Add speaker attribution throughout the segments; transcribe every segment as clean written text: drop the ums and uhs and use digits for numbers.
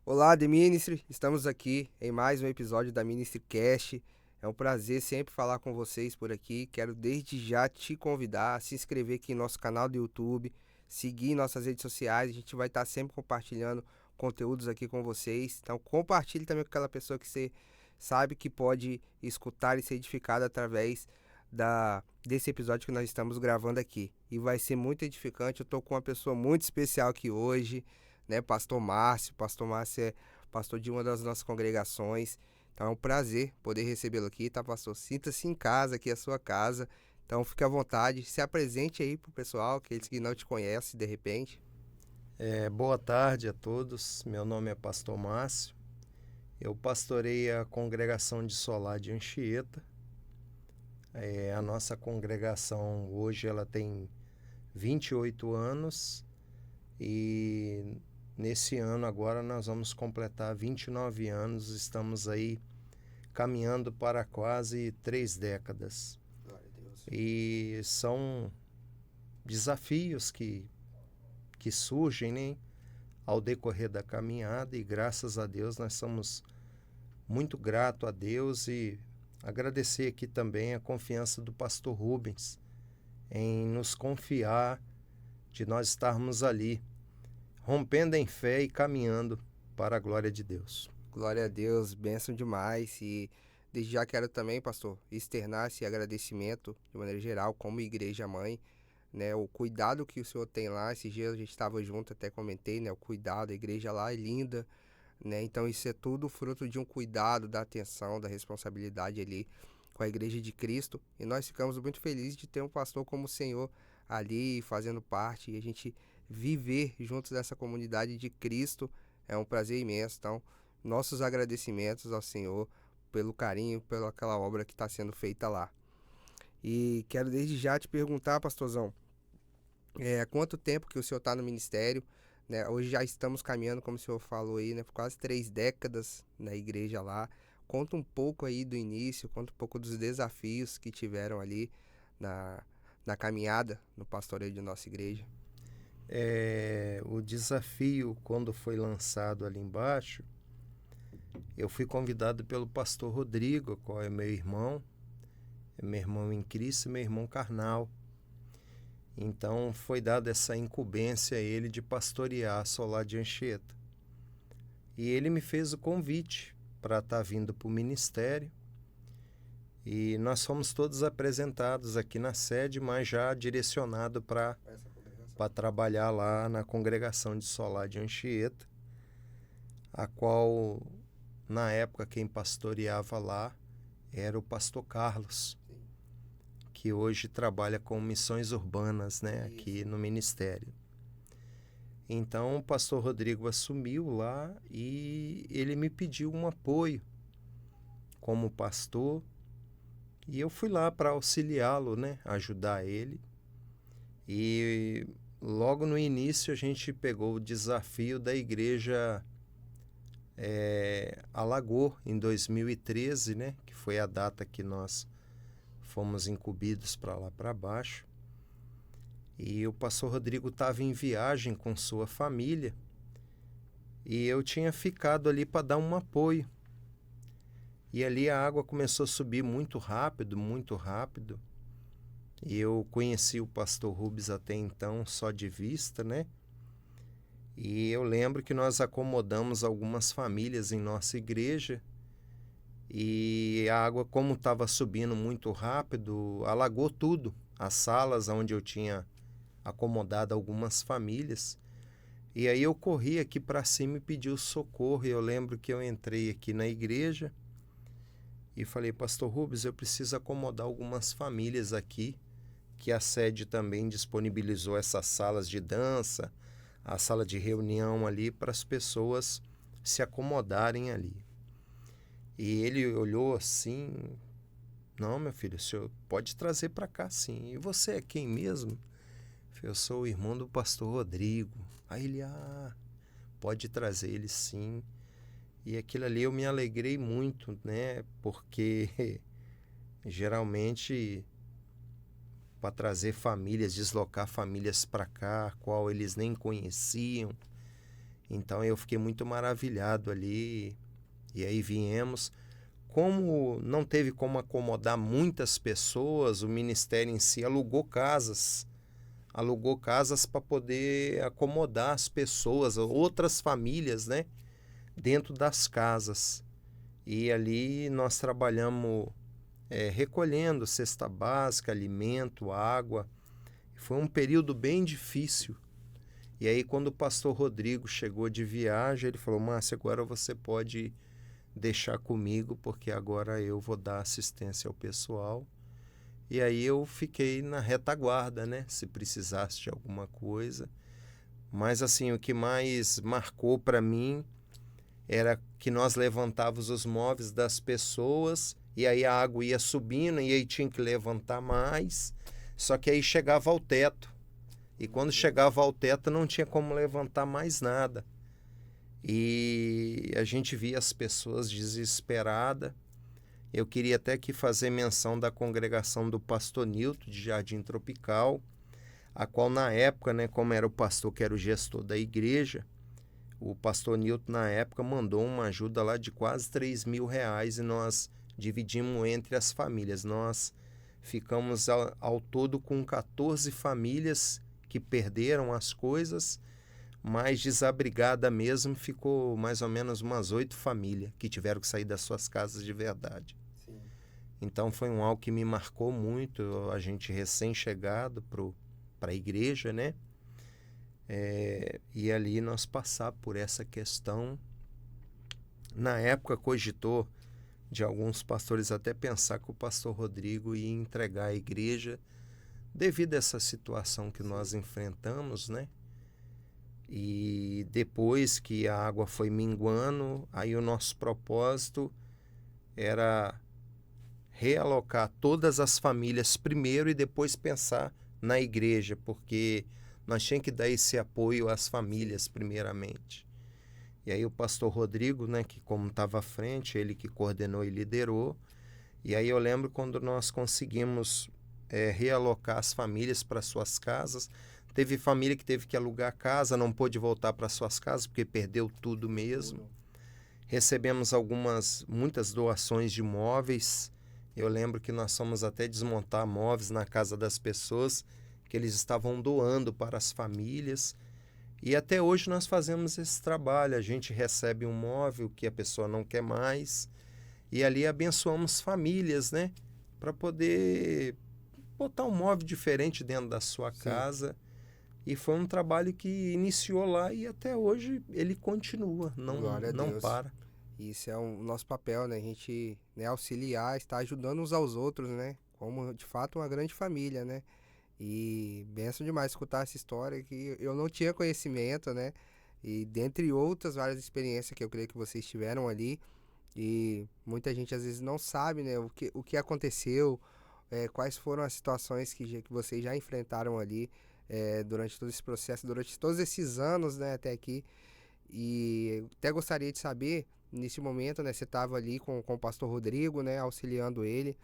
Speaker 1: Olá, The Ministry, estamos aqui em mais um episódio da Ministry Cast. É um prazer sempre falar com vocês por aqui. Quero desde já te convidar a se inscrever aqui no nosso canal do YouTube, seguir nossas redes sociais. A gente vai estar sempre compartilhando conteúdos aqui com vocês. Então, compartilhe também com aquela pessoa que você sabe que pode escutar e ser edificada através desse episódio que nós estamos gravando aqui. E vai ser muito edificante. Eu estou com uma pessoa muito especial aqui hoje, né, Pastor Márcio. Pastor Márcio é pastor de uma das nossas congregações. Então é um prazer poder recebê-lo aqui, tá, pastor? Sinta-se em casa, aqui é a sua casa. Então fique à vontade, se apresente aí pro pessoal, aqueles que não te conhecem de repente.
Speaker 2: Boa tarde a todos. Meu nome é Pastor Márcio. Eu pastorei a congregação de Solar de Anchieta. A nossa congregação hoje ela tem 28 anos e nesse ano agora nós vamos completar 29 anos. Estamos aí caminhando para quase 3 décadas.
Speaker 1: Glória a Deus.
Speaker 2: E são desafios que surgem, né, ao decorrer da caminhada, e graças a Deus nós somos muito gratos a Deus, e agradecer aqui também a confiança do pastor Rubens em nos confiar de nós estarmos ali, rompendo em fé e caminhando para a glória de Deus.
Speaker 1: Glória a Deus, bênção demais. E desde já quero também, pastor, externar esse agradecimento de maneira geral, como igreja mãe, né? O cuidado que o senhor tem lá. Esses dias a gente estava junto, até comentei, né? O cuidado, a igreja lá é linda, né? Então isso é tudo fruto de um cuidado, da atenção, da responsabilidade ali com a igreja de Cristo. E nós ficamos muito felizes de ter um pastor como o senhor ali fazendo parte, e a gente viver juntos nessa comunidade de Cristo é um prazer imenso. Então, nossos agradecimentos ao Senhor pelo carinho, pela aquela obra que está sendo feita lá. E quero desde já te perguntar, pastorzão, há quanto tempo que o senhor está no ministério? Né? Hoje já estamos caminhando, como o senhor falou aí, né, por quase 3 décadas na igreja lá. Conta um pouco aí do início, conta um pouco dos desafios que tiveram ali na, na caminhada no pastoreio de nossa igreja.
Speaker 2: O desafio, quando foi lançado ali embaixo, eu fui convidado pelo pastor Rodrigo, qual é meu irmão em Cristo e meu irmão carnal. Então foi dada essa incumbência a ele de pastorear a Solar de Anchieta. E ele me fez o convite para estar vindo para o ministério. E nós fomos todos apresentados aqui na sede, mas já direcionado para trabalhar lá na congregação de Solar de Anchieta, a qual, na época, quem pastoreava lá era o pastor Carlos, que hoje trabalha com missões urbanas, né, aqui no ministério. Então o pastor Rodrigo assumiu lá e ele me pediu um apoio como pastor, e eu fui lá para auxiliá-lo, né, ajudar ele. E logo no início a gente pegou o desafio da igreja alagou em 2013, né, que foi a data que nós fomos incumbidos para lá para baixo. E o pastor Rodrigo estava em viagem com sua família e eu tinha ficado ali para dar um apoio. E ali a água começou a subir muito rápido, muito rápido. E eu conheci o pastor Rubens até então só de vista, né? E eu lembro que nós acomodamos algumas famílias em nossa igreja, e a água, como estava subindo muito rápido, alagou tudo. As salas onde eu tinha acomodado algumas famílias. E aí eu corri aqui para cima e pedi o socorro. E eu lembro que eu entrei aqui na igreja e falei: pastor Rubens, eu preciso acomodar algumas famílias aqui, que a sede também disponibilizou essas salas de dança, a sala de reunião ali, para as pessoas se acomodarem ali. E ele olhou assim: não, meu filho, o senhor pode trazer para cá sim. E você é quem mesmo? Eu sou o irmão do pastor Rodrigo. Aí ele: pode trazer ele sim. E aquilo ali eu me alegrei muito, né? Porque geralmente para trazer famílias, deslocar famílias para cá, qual eles nem conheciam. Então eu fiquei muito maravilhado ali. E aí viemos. Como não teve como acomodar muitas pessoas, o ministério em si alugou casas para poder acomodar as pessoas, outras famílias, né, dentro das casas. E ali nós trabalhamos recolhendo cesta básica, alimento, água. Foi um período bem difícil. E aí quando o pastor Rodrigo chegou de viagem, ele falou: Márcio, agora você pode deixar comigo, porque agora eu vou dar assistência ao pessoal. E aí eu fiquei na retaguarda, né? Se precisasse de alguma coisa. Mas assim, o que mais marcou para mim era que nós levantávamos os móveis das pessoas e aí a água ia subindo e aí tinha que levantar mais. Só que aí chegava ao teto. E quando chegava ao teto não tinha como levantar mais nada. E a gente via as pessoas desesperadas. Eu queria até aqui fazer menção da congregação do pastor Nilton, de Jardim Tropical, a qual na época, né, como era o pastor que era o gestor da igreja, o pastor Nilton na época mandou uma ajuda lá de quase R$ 3.000 e nós dividimos entre as famílias. Nós ficamos ao todo com 14 famílias que perderam as coisas, mas desabrigada mesmo ficou mais ou menos umas 8 famílias que tiveram que sair das suas casas de verdade.
Speaker 1: Sim.
Speaker 2: Então foi algo que me marcou muito, a gente recém-chegado para a igreja, né? E ali nós passamos por essa questão. Na época cogitou de alguns pastores até pensar que o pastor Rodrigo ia entregar a igreja devido a essa situação que nós enfrentamos, né? E depois que a água foi minguando, aí o nosso propósito era realocar todas as famílias primeiro e depois pensar na igreja, porque nós tínhamos que dar esse apoio às famílias primeiramente. E aí o pastor Rodrigo, né, que como estava à frente, ele que coordenou e liderou. E aí eu lembro quando nós conseguimos realocar as famílias para suas casas. Teve família que teve que alugar casa, não pôde voltar para suas casas porque perdeu tudo mesmo. Recebemos muitas doações de móveis. Eu lembro que nós fomos até desmontar móveis na casa das pessoas que eles estavam doando para as famílias. E até hoje nós fazemos esse trabalho. A gente recebe um móvel que a pessoa não quer mais e ali abençoamos famílias, né? Para poder botar um móvel diferente dentro da sua casa. E foi um trabalho que iniciou lá e até hoje ele continua, não para.
Speaker 1: Isso é o nosso papel, né? A gente, né, auxiliar, estar ajudando uns aos outros, né? Como de fato uma grande família, né? E benção demais escutar essa história que eu não tinha conhecimento, né? E dentre outras várias experiências que eu creio que vocês tiveram ali. E muita gente às vezes não sabe, né? O que aconteceu, quais foram as situações que vocês já enfrentaram ali. Durante todo esse processo, durante todos esses anos, né, até aqui. E até gostaria de saber, nesse momento, né, você estava ali com o pastor Rodrigo, né, auxiliando ele.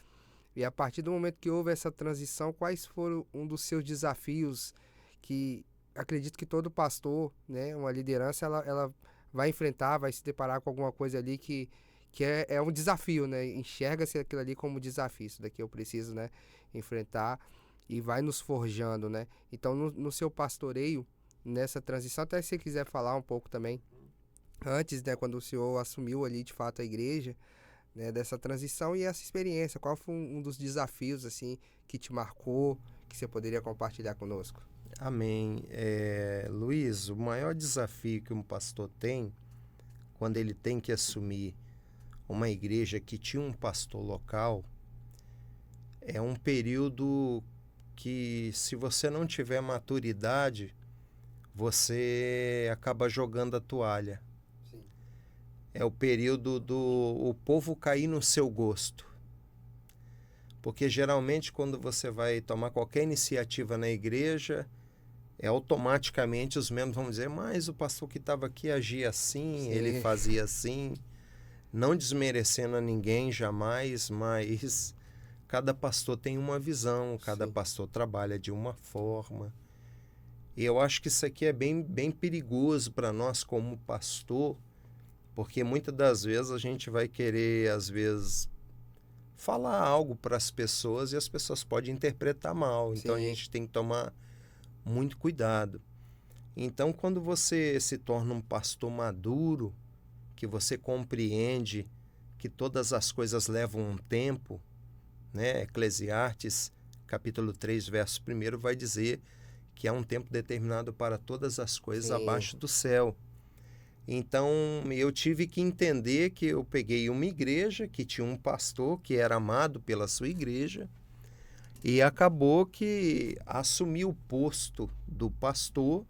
Speaker 1: E a partir do momento que houve essa transição, quais foram um dos seus desafios que acredito que todo pastor, né, uma liderança, ela vai enfrentar, vai se deparar com alguma coisa ali que é um desafio, né? Enxerga-se aquilo ali como desafio. Isso daqui eu preciso, né, enfrentar. E vai nos forjando, né? Então, no seu pastoreio, nessa transição, até se você quiser falar um pouco também, antes, né, quando o senhor assumiu ali, de fato, a igreja, né, dessa transição e essa experiência, qual foi um dos desafios, assim, que te marcou, que você poderia compartilhar conosco?
Speaker 2: Amém. Luiz, o maior desafio que um pastor tem, quando ele tem que assumir uma igreja que tinha um pastor local, é um período que, se você não tiver maturidade, você acaba jogando a toalha.
Speaker 1: Sim.
Speaker 2: É o período o povo cair no seu gosto. Porque geralmente quando você vai tomar qualquer iniciativa na igreja, automaticamente os membros vão dizer: mas o pastor que estava aqui agia assim,
Speaker 1: Sim.
Speaker 2: ele fazia assim. Não desmerecendo a ninguém jamais, mas cada pastor tem uma visão, cada
Speaker 1: Sim.
Speaker 2: pastor trabalha de uma forma. E eu acho que isso aqui é bem perigoso para nós como pastor, porque muitas das vezes a gente vai querer, às vezes, falar algo para as pessoas e as pessoas podem interpretar mal. Então a
Speaker 1: Sim,
Speaker 2: gente tem que tomar muito cuidado. Então, quando você se torna um pastor maduro, que você compreende que todas as coisas levam um tempo, né? Eclesiastes, capítulo 3, verso 1, vai dizer que há um tempo determinado para todas as coisas
Speaker 1: sim,
Speaker 2: abaixo do céu. Então, eu tive que entender que eu peguei uma igreja que tinha um pastor que era amado pela sua igreja e acabou que assumir o posto do pastor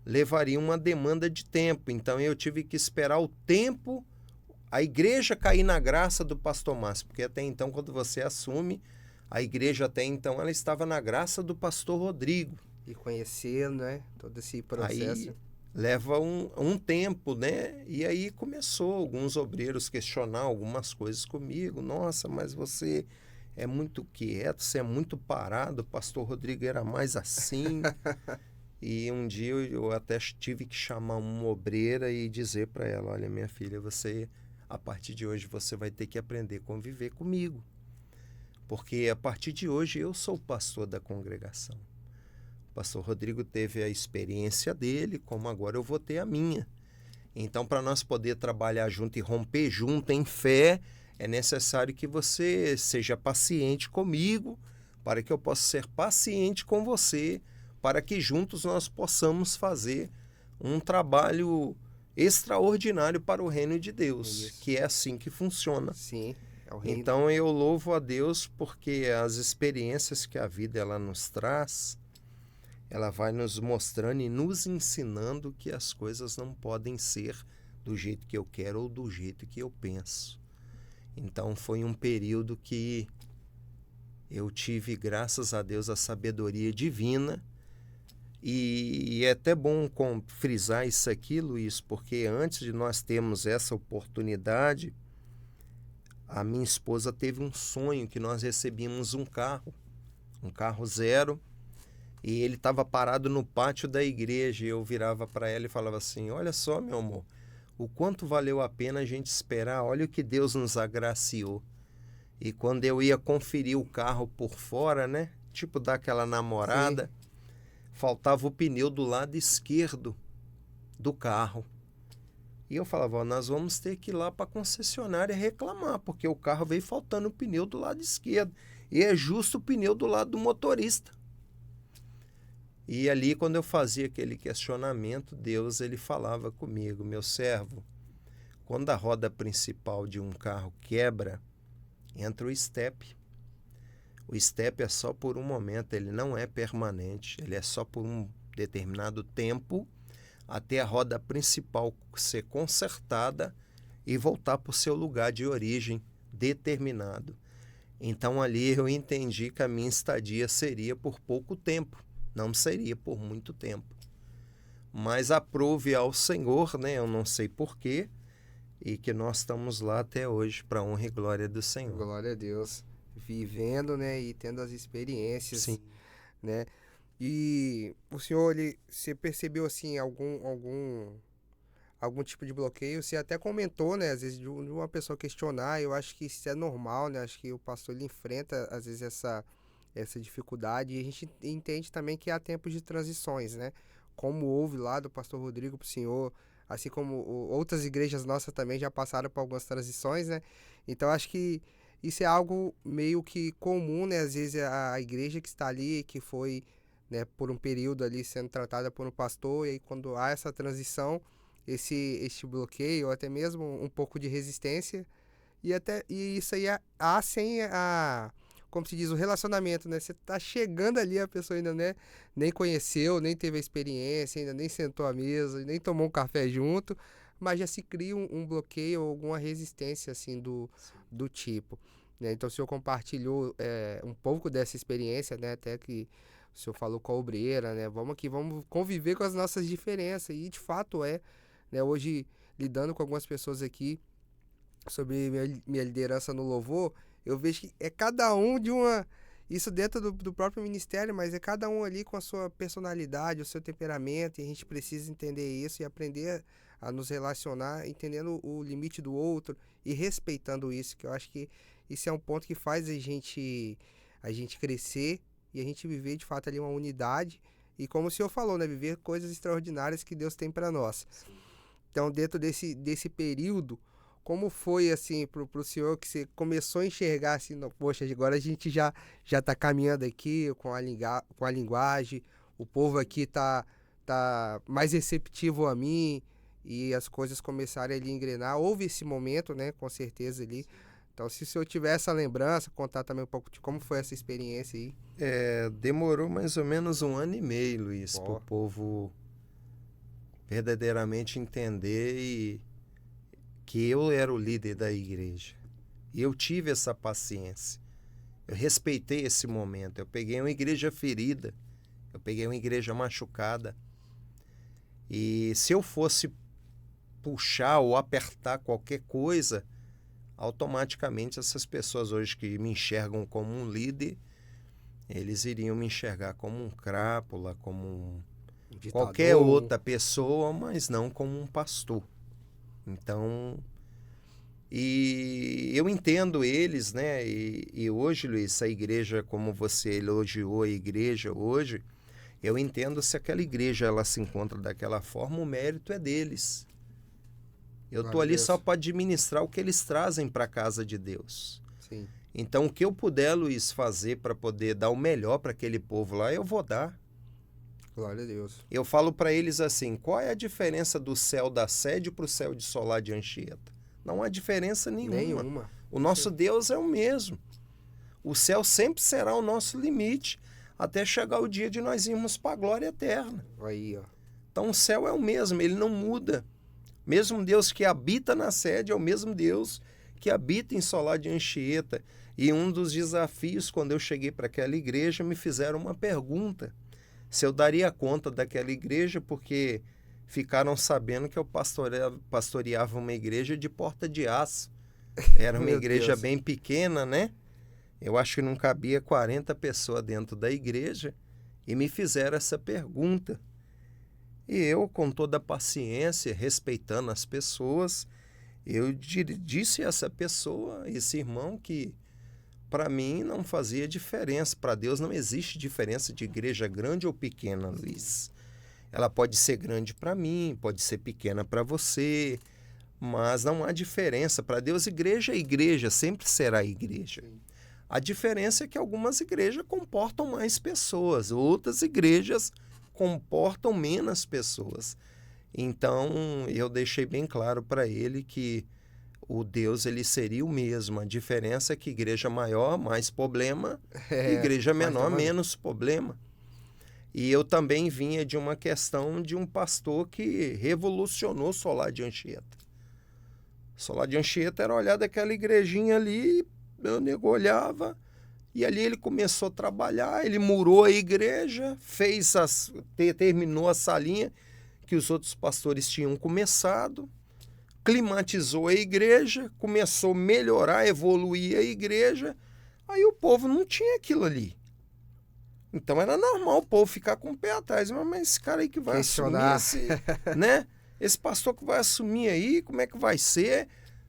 Speaker 2: levaria uma demanda de tempo. Então, eu tive que esperar o tempo, a igreja cair na graça do pastor Márcio, porque até então, quando você assume, a igreja até então ela estava na graça do pastor Rodrigo.
Speaker 1: e conhecer, né, todo esse processo.
Speaker 2: Aí leva um tempo, né? E aí começou alguns obreiros questionar algumas coisas comigo. Nossa, mas você é muito quieto, você é muito parado, o pastor Rodrigo era mais assim. E um dia eu até tive que chamar uma obreira e dizer para ela, olha, minha filha, você, a partir de hoje, você vai ter que aprender a conviver comigo. Porque a partir de hoje eu sou o pastor da congregação. O pastor Rodrigo teve a experiência dele, como agora eu vou ter a minha. Então, para nós poder trabalhar junto e romper junto em fé, é necessário que você seja paciente comigo, para que eu possa ser paciente com você, para que juntos nós possamos fazer um trabalho extraordinário para o reino de Deus,
Speaker 1: Isso.
Speaker 2: que é assim que funciona.
Speaker 1: Sim, é o reino.
Speaker 2: Então eu louvo a Deus porque as experiências que a vida ela nos traz, ela vai nos mostrando e nos ensinando que as coisas não podem ser do jeito que eu quero ou do jeito que eu penso. Então foi um período que eu tive, graças a Deus, a sabedoria divina. E é até bom frisar isso aqui, Luiz, porque antes de nós termos essa oportunidade, a minha esposa teve um sonho que nós recebíamos um carro zero, e ele estava parado no pátio da igreja. E eu virava para ela e falava assim, olha só, meu amor, o quanto valeu a pena a gente esperar, olha o que Deus nos agraciou. E quando eu ia conferir o carro por fora, né, tipo dar aquela namorada,
Speaker 1: Sim,
Speaker 2: faltava o pneu do lado esquerdo do carro. E eu falava, ó, nós vamos ter que ir lá para a concessionária reclamar, porque o carro veio faltando o pneu do lado esquerdo. E é justo o pneu do lado do motorista. E ali, quando eu fazia aquele questionamento, Deus ele falava comigo, meu servo, quando a roda principal de um carro quebra, entra o estepe. O estepe é só por um momento, ele não é permanente, ele é só por um determinado tempo, até a roda principal ser consertada e voltar para o seu lugar de origem determinado. Então ali eu entendi que a minha estadia seria por pouco tempo, não seria por muito tempo. Mas aprove ao Senhor, né? Eu não sei porquê, e que nós estamos lá até hoje para a honra e glória do Senhor.
Speaker 1: glória a Deus. Vivendo, né, e tendo as experiências,
Speaker 2: Sim,
Speaker 1: né? E o senhor, você percebeu, assim, algum tipo de bloqueio? Você até comentou, né, às vezes, de uma pessoa questionar, eu acho que isso é normal, né? Acho que o pastor, ele enfrenta, às vezes, essa dificuldade, e a gente entende também que há tempos de transições, né? Como houve lá do pastor Rodrigo pro senhor, assim como outras igrejas nossas também já passaram por algumas transições, né? Então acho que isso é algo meio que comum, né? Às vezes a igreja que está ali, que foi, né, por um período ali sendo tratada por um pastor, e aí quando há essa transição, este bloqueio, ou até mesmo um pouco de resistência, e isso aí há sem a, como se diz, o relacionamento, né? Você tá chegando ali, a pessoa ainda, né, nem conheceu, nem teve a experiência, ainda nem sentou à mesa, nem tomou um café junto, mas já se cria um bloqueio ou alguma resistência, assim, do tipo, né? Então o senhor compartilhou um pouco dessa experiência, né? Até que o senhor falou com a obreira, né? Vamos aqui, vamos conviver com as nossas diferenças, e de fato né? Hoje, lidando com algumas pessoas aqui, sobre minha liderança no louvor, eu vejo que é cada um de uma. isso dentro do próprio ministério, mas é cada um ali com a sua personalidade, o seu temperamento, e a gente precisa entender isso e aprender a nos relacionar, entendendo o limite do outro e respeitando isso, que eu acho que isso é um ponto que faz a gente crescer e a gente viver de fato ali uma unidade e como o senhor falou, né, viver coisas extraordinárias que Deus tem para nós. Então, dentro desse período, como foi assim pro senhor que você começou a enxergar assim, poxa, agora a gente já tá caminhando aqui com a linguagem, o povo aqui tá mais receptivo a mim e as coisas começaram ali a engrenar. Houve esse momento, né, com certeza ali. Então, se o senhor tiver essa lembrança, contar também um pouco de como foi essa experiência aí.
Speaker 2: Demorou mais ou menos 1 ano e meio, Luiz, para o povo verdadeiramente entender que eu era o líder da igreja. E eu tive essa paciência. Eu respeitei esse momento. Eu peguei uma igreja ferida. Eu peguei uma igreja machucada. E se eu fosse puxar ou apertar qualquer coisa, automaticamente essas pessoas hoje que me enxergam como um líder, eles iriam me enxergar como um crápula, como qualquer outra pessoa, mas não como um pastor. Então, e eu entendo eles, né? E hoje, Luiz, a igreja, como você elogiou a igreja hoje, eu entendo se aquela igreja ela se encontra daquela forma, o mérito é deles. Eu estou ali só para administrar o que eles trazem para a casa de Deus.
Speaker 1: Sim.
Speaker 2: Então, o que eu puder, Luiz, fazer para poder dar o melhor para aquele povo lá, eu vou dar.
Speaker 1: Glória a Deus.
Speaker 2: Eu falo para eles assim, qual é a diferença do céu da sede para o céu de Solar de Anchieta? Não há diferença nenhuma. O nosso Deus é o mesmo. O céu sempre será o nosso limite, até chegar o dia de nós irmos para a glória eterna.
Speaker 1: Aí, ó.
Speaker 2: Então, o céu é o mesmo, ele não muda. Mesmo Deus que habita na sede é o mesmo Deus que habita em Solar de Anchieta. E um dos desafios, quando eu cheguei para aquela igreja, me fizeram uma pergunta. Se eu daria conta daquela igreja, porque ficaram sabendo que eu pastoreava uma igreja de porta de aço. Era uma igreja bem pequena, né? Eu acho que não cabia 40 pessoas dentro da igreja. E me fizeram essa pergunta. E eu, com toda a paciência, respeitando as pessoas, eu disse a essa pessoa, esse irmão, que para mim não fazia diferença. Para Deus não existe diferença de igreja grande ou pequena, Luiz. Ela pode ser grande para mim, pode ser pequena para você, mas não há diferença. Para Deus, igreja é igreja, sempre será igreja. A diferença é que algumas igrejas comportam mais pessoas, outras igrejas comportam menos pessoas. Então, eu deixei bem claro para ele que o Deus ele seria o mesmo. A diferença é que igreja maior, mais problema, igreja menor, menos problema. E eu também vinha de uma questão de um pastor que revolucionou Solar de Anchieta. Solar de Anchieta era olhar daquela igrejinha ali, meu nego olhava, e ali ele começou a trabalhar, ele murou a igreja, terminou a salinha que os outros pastores tinham começado, climatizou a igreja, começou a melhorar, evoluir a igreja, aí o povo não tinha aquilo ali. Então era normal o povo ficar com o pé atrás, mas esse cara aí que vai assumir, né? Esse pastor que vai assumir aí, como é que vai ser?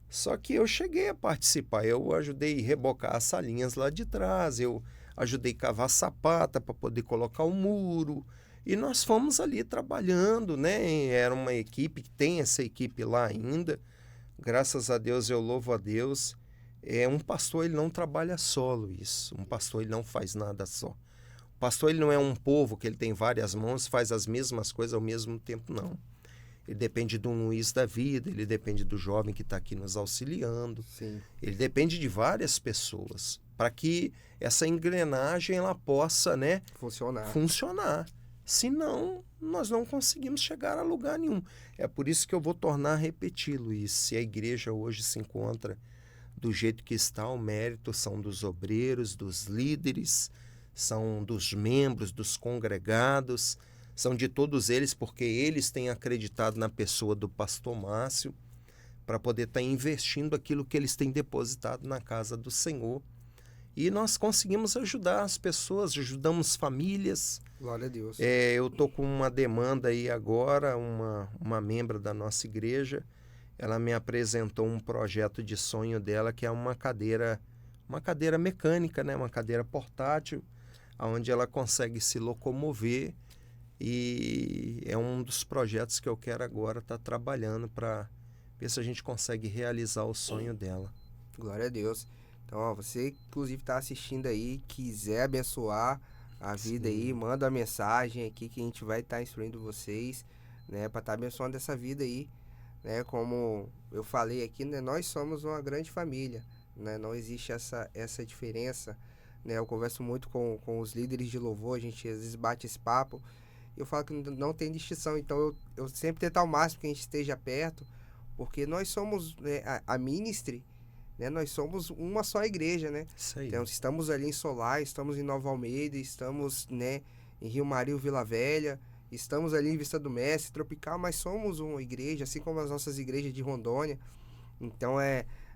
Speaker 2: Só que eu cheguei a participar, eu ajudei a rebocar as salinhas lá de trás, eu ajudei a cavar sapata para poder colocar o muro, e nós fomos ali trabalhando, né? Era uma equipe, que tem essa equipe lá ainda, graças a Deus, eu louvo a Deus. Um pastor, ele não trabalha só, Luiz, um pastor, ele não faz nada só. O pastor, ele não é um povo que ele tem várias mãos, faz as mesmas coisas ao mesmo tempo, não. Ele depende do Luiz da vida, ele depende do jovem que está aqui nos auxiliando.
Speaker 1: Sim.
Speaker 2: Ele depende de várias pessoas para que essa engrenagem ela possa, né, funcionar. Senão, nós não conseguimos chegar a lugar nenhum. É por isso que eu vou tornar a repetir, Luiz. Se a igreja hoje se encontra do jeito que está, o mérito são dos obreiros, dos líderes, são dos membros, dos congregados, são de todos eles, porque eles têm acreditado na pessoa do pastor Márcio para poder estar investindo aquilo que eles têm depositado na casa do Senhor. E nós conseguimos ajudar as pessoas, ajudamos famílias.
Speaker 1: Glória a Deus.
Speaker 2: Eu estou com uma demanda aí agora, uma membro da nossa igreja, ela me apresentou um projeto de sonho dela, que é uma cadeira mecânica, né? Uma cadeira portátil, onde ela consegue se locomover, e é um dos projetos que eu quero agora estar trabalhando para ver se a gente consegue realizar o sonho dela.
Speaker 1: Glória a Deus. Então, ó, você inclusive está assistindo aí, quiser abençoar a vida aí, manda uma mensagem aqui que a gente vai estar instruindo vocês, né, para estar abençoando essa vida aí, né, como eu falei aqui, né, nós somos uma grande família, né, não existe essa diferença, né, eu converso muito com os líderes de louvor, a gente às vezes bate esse papo, e eu falo que não tem distinção, então eu sempre tento ao máximo que a gente esteja perto, porque nós somos, né, a ministry, né, nós somos uma só igreja, né?
Speaker 2: Isso aí.
Speaker 1: Então, estamos ali em Solar, estamos em Nova Almeida, estamos, né, em Rio Mario, Vila Velha, estamos ali em Vista do Mestre, Tropical, mas somos uma igreja, assim como as nossas igrejas de Rondônia. Então,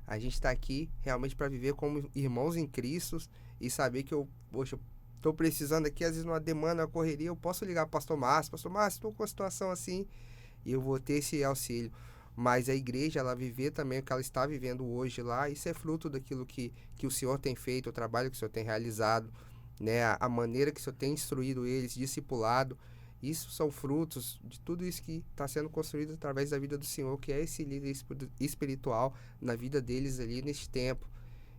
Speaker 1: a gente está aqui realmente para viver como irmãos em Cristo e saber que poxa, estou precisando aqui, às vezes numa demanda, uma correria, eu posso ligar para o Pastor Márcio, estou com uma situação assim e eu vou ter esse auxílio. Mas a igreja, ela viver também o que ela está vivendo hoje lá, isso é fruto daquilo que o Senhor tem feito, o trabalho que o Senhor tem realizado, né? A maneira que o Senhor tem instruído eles, discipulado. Isso são frutos de tudo isso que está sendo construído através da vida do Senhor, que é esse líder espiritual na vida deles ali neste tempo.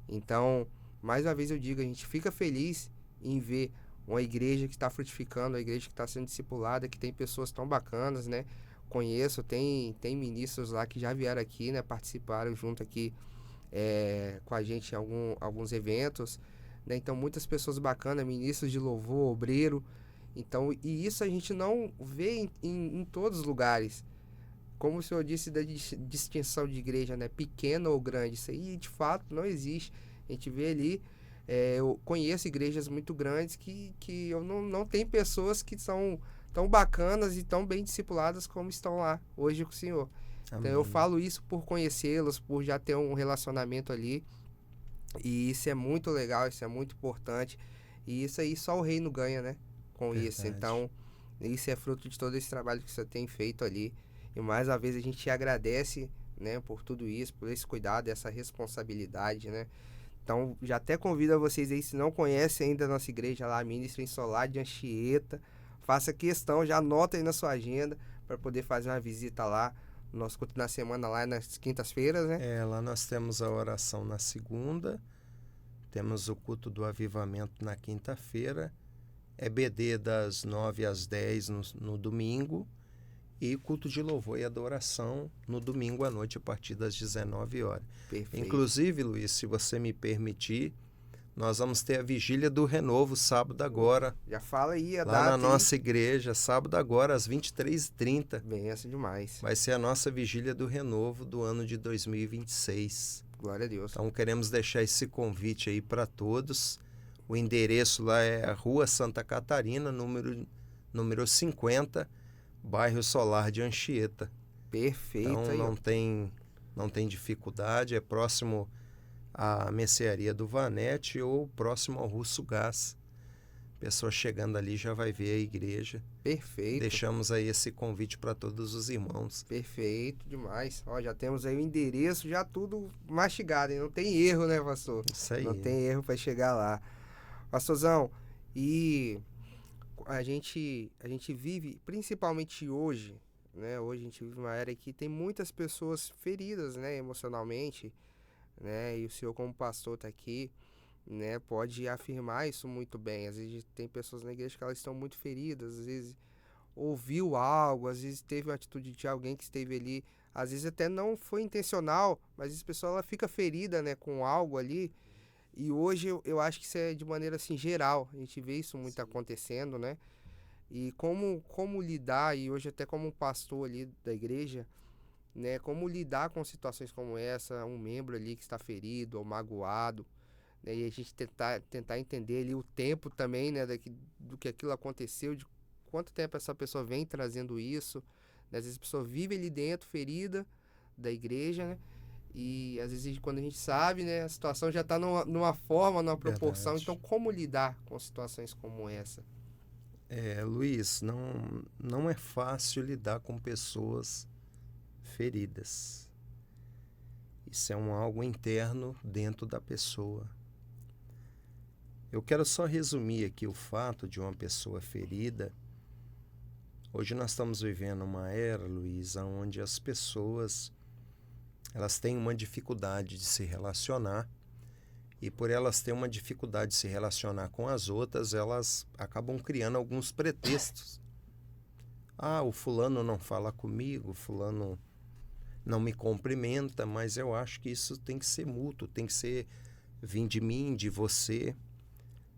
Speaker 1: Então, mais uma vez eu digo, a gente fica feliz em ver uma igreja que está frutificando, uma igreja que está sendo discipulada, que tem pessoas tão bacanas, né? Conheço, tem ministros lá que já vieram aqui, né? Participaram junto aqui com a gente em alguns eventos, né? Então, muitas pessoas bacanas, ministros de louvor, obreiro. Então, e isso a gente não vê em todos os lugares. Como o senhor disse da distinção de igreja, né? Pequena ou grande. Isso aí, de fato, não existe. A gente vê ali, eu conheço igrejas muito grandes que eu não tem pessoas que são tão bacanas e tão bem discipuladas como estão lá hoje com o Senhor.
Speaker 2: Amém.
Speaker 1: Então eu falo isso por conhecê-los, por já ter um relacionamento ali. E isso é muito legal, isso é muito importante. E isso aí só o reino ganha, né? Com
Speaker 2: Verdade.
Speaker 1: isso. Então, isso é fruto de todo esse trabalho que você tem feito ali. E mais uma vez a gente te agradece, né, por tudo isso, por esse cuidado, essa responsabilidade, né? Então, já até convido a vocês aí, se não conhecem ainda a nossa igreja lá, Ministra em Solar de Anchieta, faça questão, já anota aí na sua agenda para poder fazer uma visita lá. Nosso culto na semana lá nas quintas-feiras, né?
Speaker 2: Lá nós temos a oração na segunda, temos o culto do avivamento na quinta-feira, EBD das 9 às 10 no domingo, e culto de louvor e adoração no domingo à noite a partir das 19 horas.
Speaker 1: Perfeito.
Speaker 2: Inclusive, Luiz, se você me permitir, nós vamos ter a Vigília do Renovo, sábado agora.
Speaker 1: Já fala aí a
Speaker 2: lá
Speaker 1: data.
Speaker 2: Lá na nossa igreja, sábado agora, às 23h30.
Speaker 1: Benção demais.
Speaker 2: Vai ser a nossa Vigília do Renovo do ano de 2026.
Speaker 1: Glória a Deus.
Speaker 2: Então queremos deixar esse convite aí para todos. O endereço lá é a Rua Santa Catarina, número 50, bairro Solar de Anchieta.
Speaker 1: Perfeito.
Speaker 2: Então
Speaker 1: aí,
Speaker 2: não tem dificuldade, é próximo à mercearia do Vanete ou próximo ao Russo Gás. Pessoa chegando ali já vai ver a igreja.
Speaker 1: Perfeito.
Speaker 2: Deixamos aí esse convite para todos os irmãos.
Speaker 1: Perfeito demais. Ó, já temos aí o endereço, já tudo mastigado, hein? Não tem erro, né, pastor?
Speaker 2: Isso aí.
Speaker 1: Não tem erro para chegar lá. Pastorzão, e a gente vive, principalmente hoje, né? Hoje a gente vive uma era que tem muitas pessoas feridas, né, emocionalmente, né? E o senhor como pastor tá aqui, né, pode afirmar isso muito bem. Às vezes tem pessoas na igreja que elas estão muito feridas, às vezes ouviu algo, às vezes teve uma atitude de alguém que esteve ali, às vezes até não foi intencional, mas essa pessoa ela fica ferida, né, com algo ali. E hoje eu acho que isso é de maneira assim geral, a gente vê isso muito acontecendo, né? E como lidar, e hoje até como um pastor ali da igreja, né, como lidar com situações como essa, um membro ali que está ferido ou magoado, né, e a gente tentar entender ali o tempo também, né, do que aquilo aconteceu, de quanto tempo essa pessoa vem trazendo isso, né, às vezes a pessoa vive ali dentro, ferida da igreja, né, E às vezes quando a gente sabe, né, a situação já está numa forma, numa proporção.
Speaker 2: Verdade.
Speaker 1: Então, como lidar com situações como essa?
Speaker 2: Luiz, não é fácil lidar com pessoas feridas. Isso é algo interno dentro da pessoa. Eu quero só resumir aqui o fato de uma pessoa ferida. Hoje nós estamos vivendo uma era, Luiz, onde as pessoas elas têm uma dificuldade de se relacionar, e por elas terem uma dificuldade de se relacionar com as outras, elas acabam criando alguns pretextos. O fulano não fala comigo, o fulano não me cumprimenta, mas eu acho que isso tem que ser mútuo, tem que ser vir de mim, de você.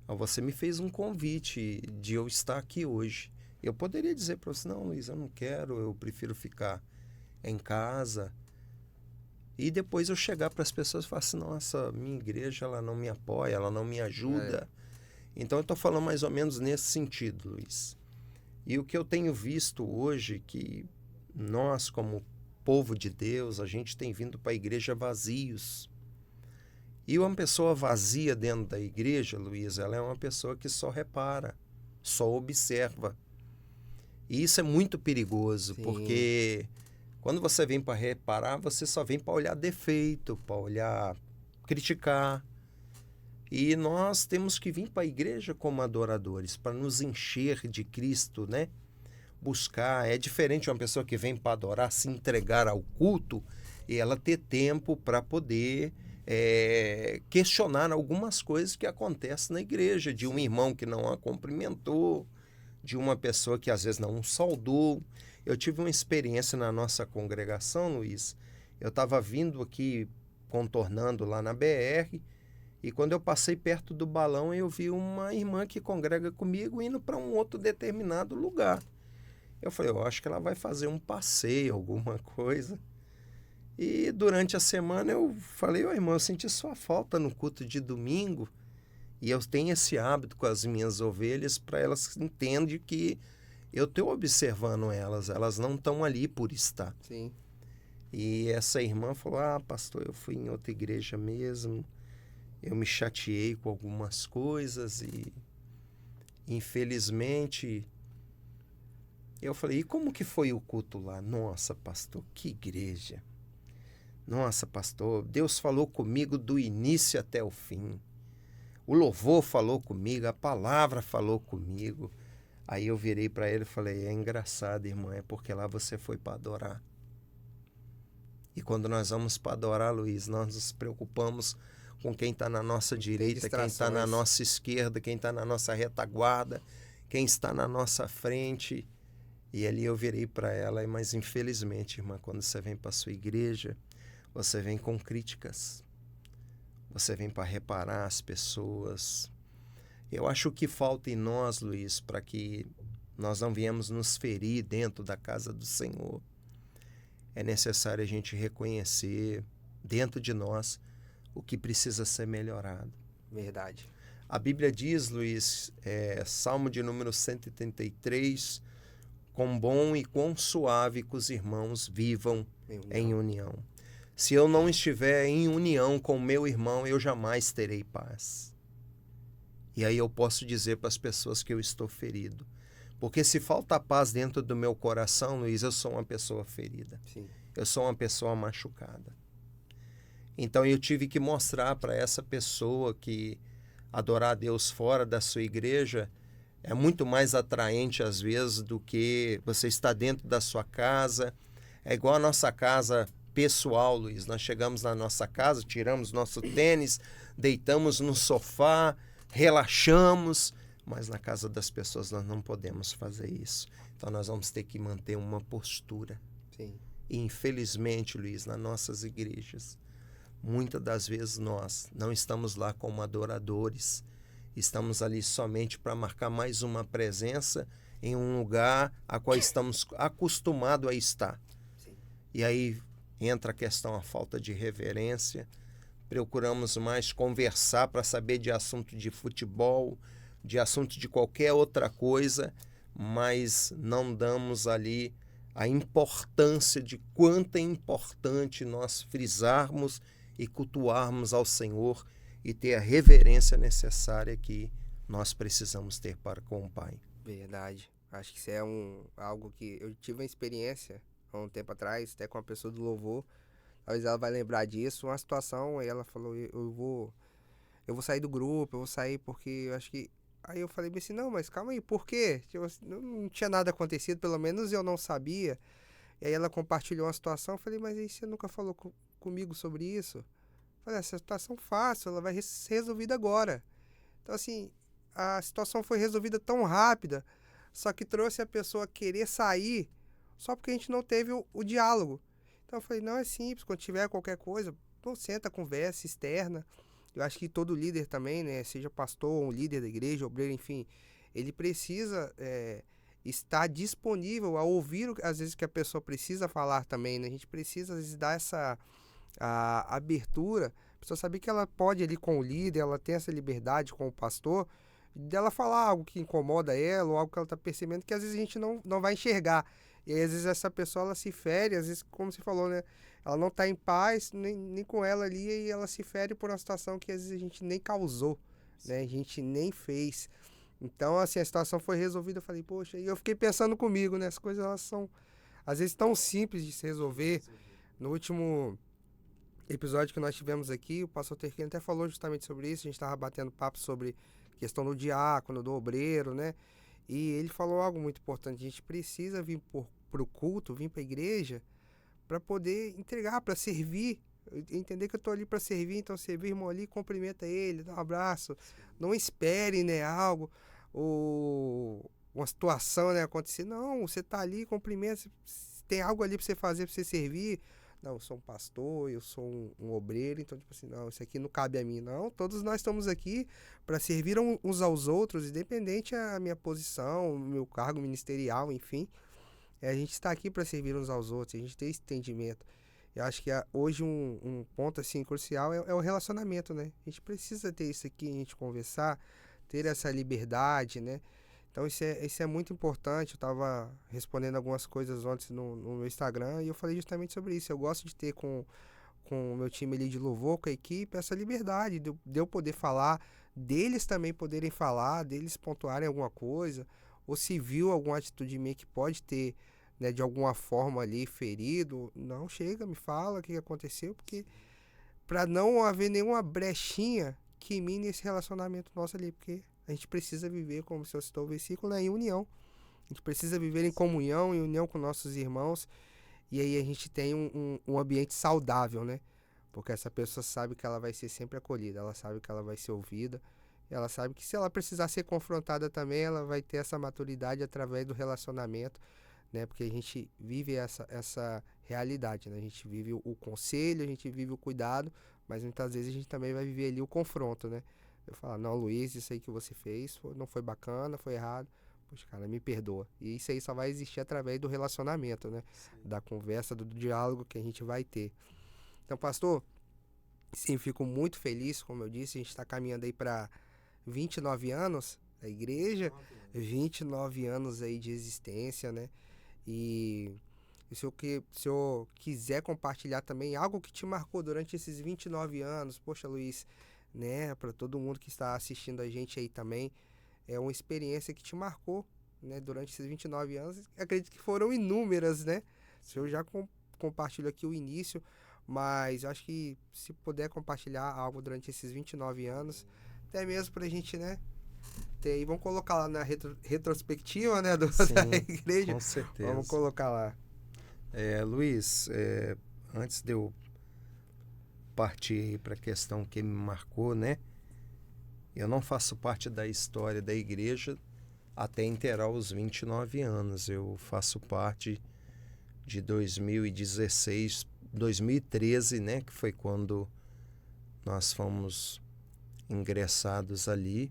Speaker 2: Você me fez um convite de eu estar aqui hoje. Eu poderia dizer para você, não, Luiz, eu não quero, eu prefiro ficar em casa. E depois eu chegar para as pessoas e falar assim, nossa, minha igreja ela não me apoia, ela não me ajuda. Então eu estou falando mais ou menos nesse sentido, Luiz. E o que eu tenho visto hoje, que nós como povo de Deus, a gente tem vindo para a igreja vazios. E uma pessoa vazia dentro da igreja, Luiz, ela é uma pessoa que só repara, só observa. E isso é muito perigoso,
Speaker 1: Sim.
Speaker 2: porque quando você vem para reparar, você só vem para olhar defeito, para olhar, criticar. E nós temos que vir para a igreja como adoradores, para nos encher de Cristo, né? Buscar. É diferente uma pessoa que vem para adorar, se entregar ao culto, e ela ter tempo para poder questionar algumas coisas que acontecem na igreja, de um irmão que não a cumprimentou, de uma pessoa que às vezes não o saudou. Eu tive uma experiência na nossa congregação, Luiz. Eu estava vindo aqui, contornando lá na BR, e quando eu passei perto do balão, eu vi uma irmã que congrega comigo indo para um outro determinado lugar. Eu falei, eu acho que ela vai fazer um passeio, alguma coisa. E durante a semana eu falei, irmã, eu senti sua falta no culto de domingo, e eu tenho esse hábito com as minhas ovelhas para elas entenderem que eu estou observando elas não estão ali por estar.
Speaker 1: Sim.
Speaker 2: E essa irmã falou, pastor, eu fui em outra igreja mesmo, eu me chateei com algumas coisas e infelizmente... Eu falei, e como que foi o culto lá? Nossa, pastor, que igreja! Nossa, pastor, Deus falou comigo do início até o fim. O louvor falou comigo, a palavra falou comigo. Aí eu virei para ele e falei, é engraçado, irmã, é porque lá você foi para adorar. E quando nós vamos para adorar, Luiz, nós nos preocupamos com quem está na nossa direita, quem está na nossa esquerda, quem está na nossa retaguarda, quem está na nossa frente. E ali eu virei para ela, mas infelizmente, irmã, quando você vem para a sua igreja, você vem com críticas. Você vem para reparar as pessoas. Eu acho que falta em nós, Luiz, para que nós não viemos nos ferir dentro da casa do Senhor. É necessário a gente reconhecer dentro de nós o que precisa ser melhorado.
Speaker 1: Verdade.
Speaker 2: A Bíblia diz, Luiz, Salmo de número 133, quão bom e quão suave que os irmãos vivam em união. Se eu não estiver em união com meu irmão, eu jamais terei paz. E aí eu posso dizer para as pessoas que eu estou ferido. Porque se falta paz dentro do meu coração, Luiz, eu sou uma pessoa ferida.
Speaker 1: Sim.
Speaker 2: Eu sou uma pessoa machucada. Então eu tive que mostrar para essa pessoa que adorar a Deus fora da sua igreja é muito mais atraente às vezes do que você estar dentro da sua casa. É igual a nossa casa pessoal, Luiz. Nós chegamos na nossa casa, tiramos nosso tênis, deitamos no sofá, relaxamos, mas na casa das pessoas nós não podemos fazer isso. Então nós vamos ter que manter uma postura.
Speaker 1: Sim.
Speaker 2: E infelizmente, Luiz, nas nossas igrejas, muitas das vezes nós não estamos lá como adoradores. Estamos ali somente para marcar mais uma presença em um lugar a qual estamos acostumados a estar.
Speaker 1: Sim.
Speaker 2: E aí entra a questão, a falta de reverência. Procuramos mais conversar para saber de assunto de futebol, de assunto de qualquer outra coisa, mas não damos ali a importância de quanto é importante nós frisarmos e cultuarmos ao Senhor e ter a reverência necessária que nós precisamos ter para com o Pai.
Speaker 1: Verdade. Acho que isso é algo que eu tive uma experiência há um tempo atrás, até com uma pessoa do louvor. Talvez ela vai lembrar disso, uma situação, aí ela falou, eu vou sair do grupo, eu vou sair porque eu acho que... Aí eu falei assim, não, mas calma aí, por quê? Tipo, não tinha nada acontecido, pelo menos eu não sabia. E aí ela compartilhou uma situação, eu falei, mas aí você nunca falou comigo sobre isso? Eu falei, essa situação fácil, ela vai ser resolvida agora. Então assim, a situação foi resolvida tão rápida, só que trouxe a pessoa a querer sair, só porque a gente não teve o diálogo. Então eu falei, não, é simples, quando tiver qualquer coisa, pô, senta, conversa, externa. Eu acho que todo líder também, né, seja pastor ou um líder da igreja, obreiro, enfim, ele precisa estar disponível a ouvir, às vezes, que a pessoa precisa falar também, né? A gente precisa, às vezes, dar essa abertura, a pessoa saber que ela pode ali com o líder, ela tem essa liberdade com o pastor, dela falar algo que incomoda ela, ou algo que ela está percebendo, que às vezes a gente não vai enxergar. E aí, às vezes, essa pessoa, ela se fere, às vezes, como você falou, né? Ela não está em paz, nem com ela ali, e ela se fere por uma situação que às vezes a gente nem causou, né? A gente nem fez. Então, assim, a situação foi resolvida, eu falei, poxa, e eu fiquei pensando comigo, né? As coisas, elas são, às vezes, tão simples de se resolver. No último episódio que nós tivemos aqui, o pastor Terquino até falou justamente sobre isso, a gente estava batendo papo sobre questão do diácono, do obreiro, né? E ele falou algo muito importante, a gente precisa vir para o culto, vir para a igreja, para poder entregar, para servir, entender que eu estou ali para servir, então servir, irmão, ali, cumprimenta ele, dá um abraço, não espere, né, algo, ou uma situação, né, acontecer, não, você está ali, cumprimenta, tem algo ali para você fazer, para você servir. Não, eu sou um pastor, eu sou um obreiro, então, tipo assim, não, isso aqui não cabe a mim, não. Todos nós estamos aqui para servir uns aos outros, independente da minha posição, o meu cargo ministerial, enfim. A gente está aqui para servir uns aos outros, a gente tem esse entendimento. Eu acho que hoje um ponto, assim, crucial é o relacionamento, né? A gente precisa ter isso aqui, a gente conversar, ter essa liberdade, né? Então isso é muito importante. Eu estava respondendo algumas coisas ontem no meu Instagram e eu falei justamente sobre isso. Eu gosto de ter com o meu time ali de louvor, com a equipe, essa liberdade de eu poder falar, deles também poderem falar, deles pontuarem alguma coisa, ou se viu alguma atitude minha que pode ter, né, de alguma forma ali ferido, não, chega, me fala o que aconteceu, porque para não haver nenhuma brechinha que mine esse relacionamento nosso ali, porque a gente precisa viver, como o senhor citou o versículo, né, em união. A gente precisa viver em comunhão, em união com nossos irmãos. E aí a gente tem um ambiente saudável, né? Porque essa pessoa sabe que ela vai ser sempre acolhida, ela sabe que ela vai ser ouvida, ela sabe que se ela precisar ser confrontada também, ela vai ter essa maturidade através do relacionamento, né? Porque a gente vive essa realidade, né? A gente vive o conselho, a gente vive o cuidado, mas muitas vezes a gente também vai viver ali o confronto, né? Eu falo, não, Luiz, isso aí que você fez não foi bacana, foi errado. Poxa, cara, me perdoa. E isso aí só vai existir através do relacionamento, né? Sim. Da conversa, do diálogo que a gente vai ter. Então, pastor, sim, fico muito feliz, como eu disse, a gente está caminhando aí para 29 anos da igreja, 29 anos aí de existência, né? E se o senhor quiser compartilhar também algo que te marcou durante esses 29 anos, poxa, Luiz, né? Para todo mundo que está assistindo a gente aí também, é uma experiência que te marcou, né, durante esses 29 anos. Acredito que foram inúmeras, né? O senhor já compartilhou aqui o início, mas acho que se puder compartilhar algo durante esses 29 anos, até mesmo pra gente, né, ter, e vamos colocar lá na retrospectiva, né,
Speaker 2: Sim,
Speaker 1: da igreja.
Speaker 2: Com certeza.
Speaker 1: Vamos colocar lá.
Speaker 2: Luiz, antes de eu partir para a questão que me marcou, né? Eu não faço parte da história da igreja até inteirar os 29 anos. Eu faço parte de 2016, 2013, né? Que foi quando nós fomos ingressados ali.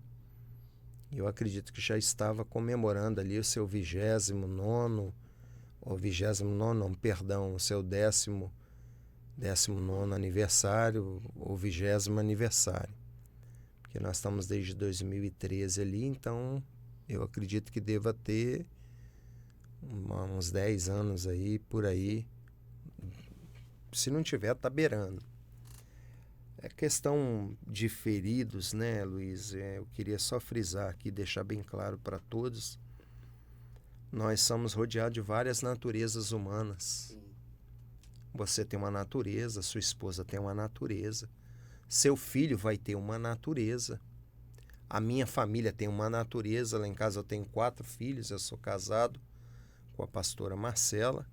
Speaker 2: Eu acredito que já estava comemorando ali o seu 29º, ou 29º não, perdão, o seu 19º aniversário, ou 20º aniversário. Porque nós estamos desde 2013 ali, então eu acredito que deva ter uns 10 anos aí, por aí. Se não tiver, tá beirando. É questão de feridos, né, Luiz? Eu queria só frisar aqui, deixar bem claro para todos. Nós somos rodeados de várias naturezas humanas. Você tem uma natureza, sua esposa tem uma natureza, seu filho vai ter uma natureza. A minha família tem uma natureza. Lá em casa eu tenho 4 filhos, eu sou casado com a pastora Marcela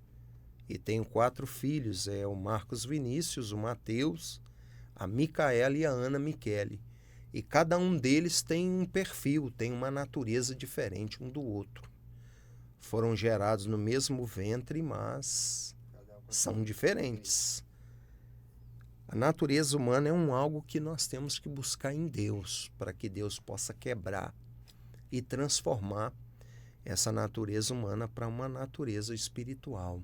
Speaker 2: e tenho 4 filhos, o Marcos Vinícius, o Mateus, a Micaela e a Ana Michele. E cada um deles tem um perfil, tem uma natureza diferente um do outro. Foram gerados no mesmo ventre, mas são diferentes. A natureza humana é algo que nós temos que buscar em Deus, para que Deus possa quebrar e transformar essa natureza humana para uma natureza espiritual.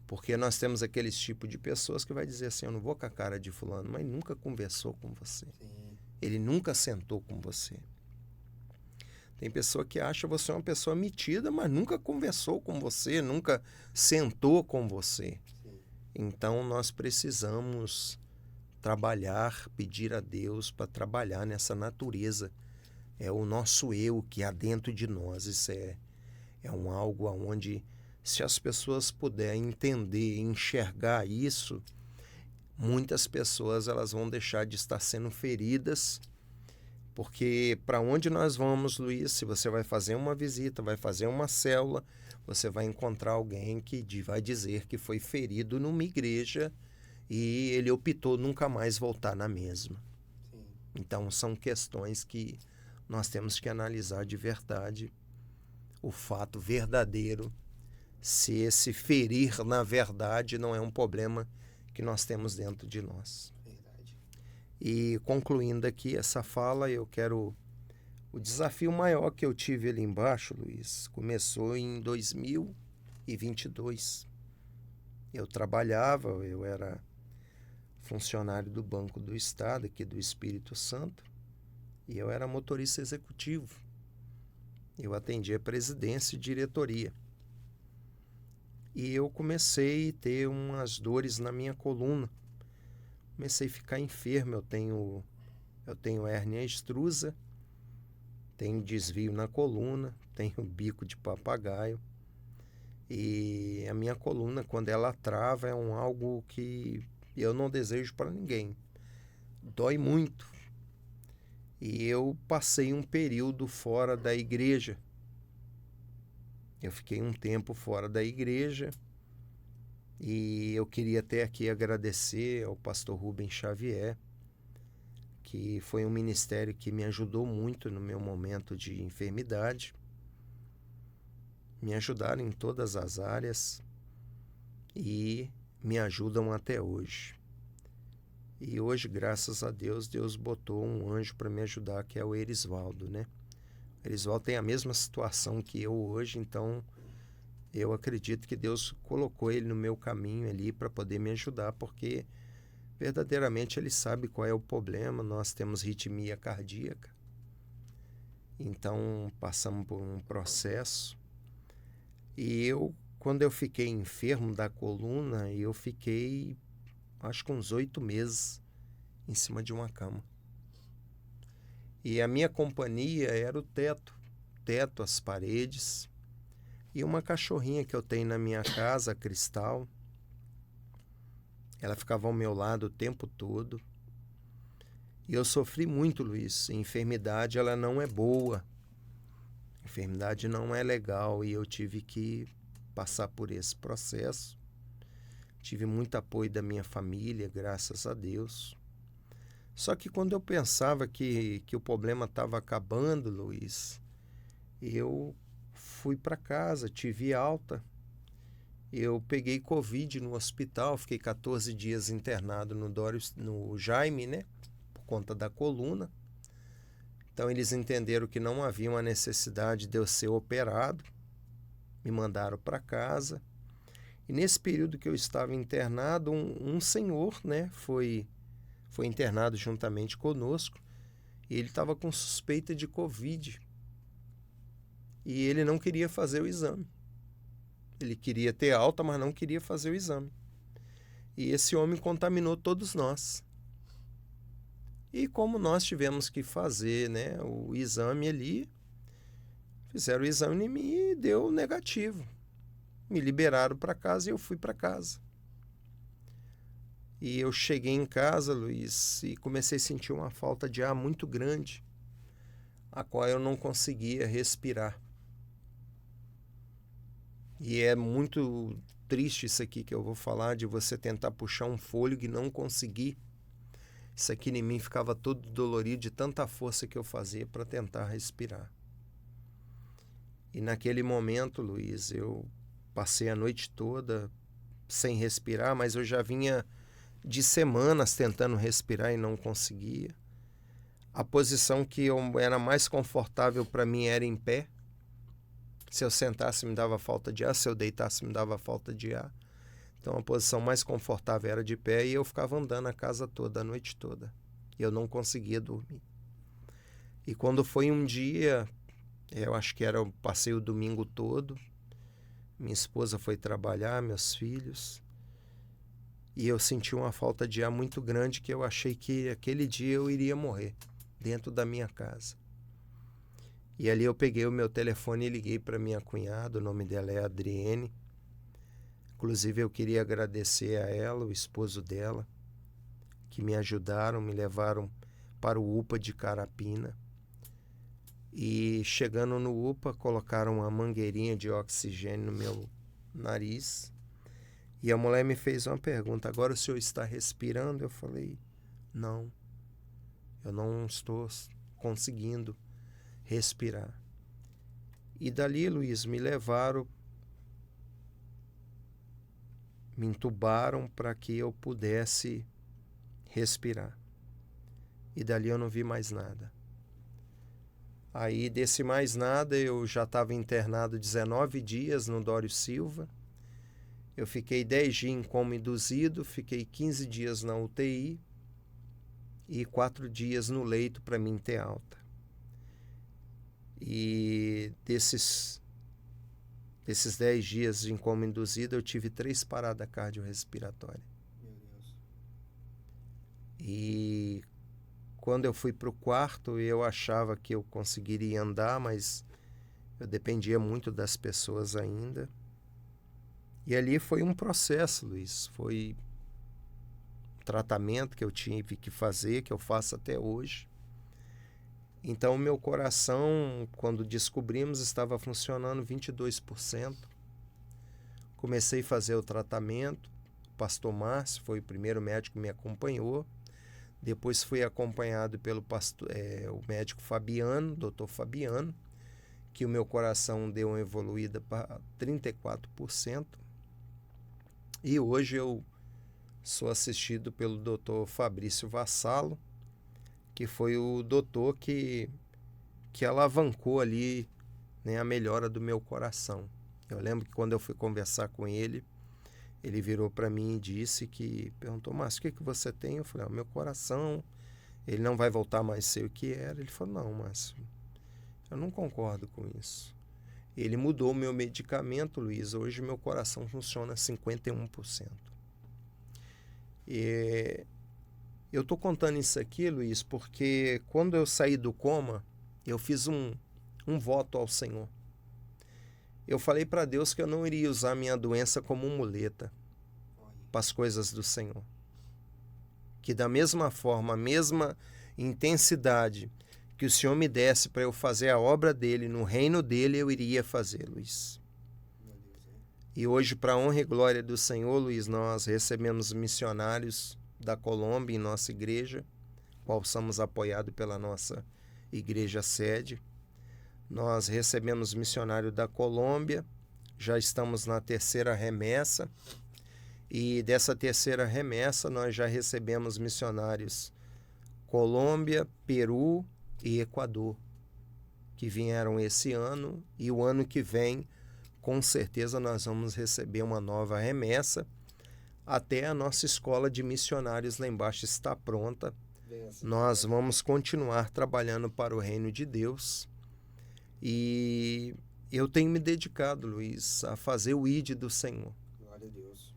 Speaker 2: Porque nós temos aqueles tipos de pessoas que vai dizer assim, eu não vou com a cara de fulano, mas nunca conversou com você. Sim. Ele nunca sentou com você. Tem pessoa que acha você uma pessoa metida, mas nunca conversou com você, nunca sentou com você. Sim. Então nós precisamos trabalhar, pedir a Deus para trabalhar nessa natureza. É o nosso eu que há dentro de nós. Isso é algo onde, se as pessoas puderem entender, enxergar isso, muitas pessoas elas vão deixar de estar sendo feridas. Porque para onde nós vamos, Luiz, se você vai fazer uma visita, vai fazer uma célula, você vai encontrar alguém que vai dizer que foi ferido numa igreja e ele optou nunca mais voltar na mesma. Sim. Então são questões que nós temos que analisar de verdade o fato verdadeiro, se esse ferir na verdade não é um problema que nós temos dentro de nós. E concluindo aqui essa fala, o desafio maior que eu tive ali embaixo, Luiz, começou em 2022. Eu era funcionário do Banco do Estado, aqui do Espírito Santo, e eu era motorista executivo. Eu atendia a presidência e diretoria. E eu comecei a ter umas dores na minha coluna. Comecei a ficar enfermo, eu tenho hérnia extrusa, tenho desvio na coluna, tenho bico de papagaio. E a minha coluna, quando ela trava, é algo que eu não desejo para ninguém. Dói muito. E eu passei um período fora da igreja. Eu fiquei um tempo fora da igreja. E eu queria até aqui agradecer ao pastor Rubens Xavier, que foi um ministério que me ajudou muito no meu momento de enfermidade. Me ajudaram em todas as áreas e me ajudam até hoje. E hoje, graças a Deus, Deus botou um anjo para me ajudar, que é o Erisvaldo, né? O Erisvaldo tem a mesma situação que eu hoje, então eu acredito que Deus colocou ele no meu caminho ali para poder me ajudar, porque verdadeiramente ele sabe qual é o problema. Nós temos arritmia cardíaca, então passamos por um processo. E quando eu fiquei enfermo da coluna, eu fiquei acho que uns 8 meses em cima de uma cama. E a minha companhia era o teto, as paredes, e uma cachorrinha que eu tenho na minha casa, a Cristal. Ela ficava ao meu lado o tempo todo. E eu sofri muito, Luiz. A enfermidade, ela não é boa. A enfermidade não é legal e eu tive que passar por esse processo. Tive muito apoio da minha família, graças a Deus. Só que quando eu pensava que o problema estava acabando, Luiz, eu fui para casa, tive alta. Eu peguei Covid no hospital, fiquei 14 dias internado no Jaime, né? Por conta da coluna. Então eles entenderam que não havia uma necessidade de eu ser operado. Me mandaram para casa. E nesse período que eu estava internado, um senhor, né, foi internado juntamente conosco, e ele estava com suspeita de Covid. e ele não queria fazer o exame. Ele queria ter alta, mas não queria fazer o exame. E esse homem contaminou todos nós. E como nós tivemos que fazer, né, o exame ali, fizeram o exame em mim e deu negativo. Me liberaram para casa e eu fui para casa. E eu cheguei em casa, Luiz, e comecei a sentir uma falta de ar muito grande, a qual eu não conseguia respirar. E é muito triste isso aqui que eu vou falar, de você tentar puxar um fôlego e não conseguir. Isso aqui em mim ficava todo dolorido de tanta força que eu fazia para tentar respirar. E naquele momento, Luiz, eu passei a noite toda sem respirar, mas eu já vinha de semanas tentando respirar e não conseguia. A posição que eu era mais confortável para mim era em pé. Se eu sentasse me dava falta de ar, se eu deitasse me dava falta de ar. Então a posição mais confortável era de pé e eu ficava andando a casa toda, a noite toda. E eu não conseguia dormir. E quando foi um dia, eu acho que eu passei o domingo todo, minha esposa foi trabalhar, meus filhos, e eu senti uma falta de ar muito grande que eu achei que aquele dia eu iria morrer dentro da minha casa. E ali eu peguei o meu telefone e liguei para minha cunhada, o nome dela é Adriene. Inclusive eu queria agradecer a ela, o esposo dela, que me ajudaram, me levaram para o UPA de Carapina. E chegando no UPA, colocaram uma mangueirinha de oxigênio no meu nariz. E a mulher me fez uma pergunta: agora o senhor está respirando? Eu falei: não, eu não estou conseguindo respirar. E dali, Luiz, me levaram, me entubaram para que eu pudesse respirar. E dali eu não vi mais nada. Aí, desse mais nada, eu já estava internado 19 dias no Dório Silva. Eu fiquei 10 dias em coma induzido, fiquei 15 dias na UTI e 4 dias no leito para mim ter alta. E desses 10 dias em coma induzido, eu tive 3 paradas cardiorrespiratórias.
Speaker 1: Meu Deus.
Speaker 2: E quando eu fui para o quarto, eu achava que eu conseguiria andar, mas eu dependia muito das pessoas ainda. E ali foi um processo, Luiz. Foi um tratamento que eu tive que fazer, que eu faço até hoje. Então, o meu coração, quando descobrimos, estava funcionando 22%. Comecei a fazer o tratamento. O pastor Márcio foi o primeiro médico que me acompanhou. Depois fui acompanhado pelo o médico Fabiano, doutor Fabiano, que o meu coração deu uma evoluída para 34%. E hoje eu sou assistido pelo doutor Fabrício Vassalo, que foi o doutor que alavancou ali, né, a melhora do meu coração. Eu lembro que quando eu fui conversar com ele, ele virou para mim e disse perguntou: Márcio, o que você tem? Eu falei: meu coração, ele não vai voltar mais a ser o que era. Ele falou: não, Márcio, eu não concordo com isso. Ele mudou o meu medicamento, Luiz. Hoje meu coração funciona 51%. E eu estou contando isso aqui, Luiz, porque quando eu saí do coma, eu fiz um voto ao Senhor. Eu falei para Deus que eu não iria usar minha doença como muleta para as coisas do Senhor. Que da mesma forma, a mesma intensidade que o Senhor me desse para eu fazer a obra dele, no reino dele, eu iria fazer, Luiz. E hoje, para a honra e glória do Senhor, Luiz, nós recebemos missionários da Colômbia em nossa igreja, qual somos apoiados pela nossa igreja sede. Nós recebemos missionário da Colômbia, já estamos na 3ª remessa, e dessa 3ª remessa nós já recebemos missionários Colômbia, Peru e Equador, que vieram esse ano, e o ano que vem, com certeza, nós vamos receber uma nova remessa, até a nossa escola de missionários lá embaixo está pronta. Nós vamos continuar trabalhando para o reino de Deus. E eu tenho me dedicado, Luiz, a fazer o ID do Senhor.
Speaker 1: Glória a Deus.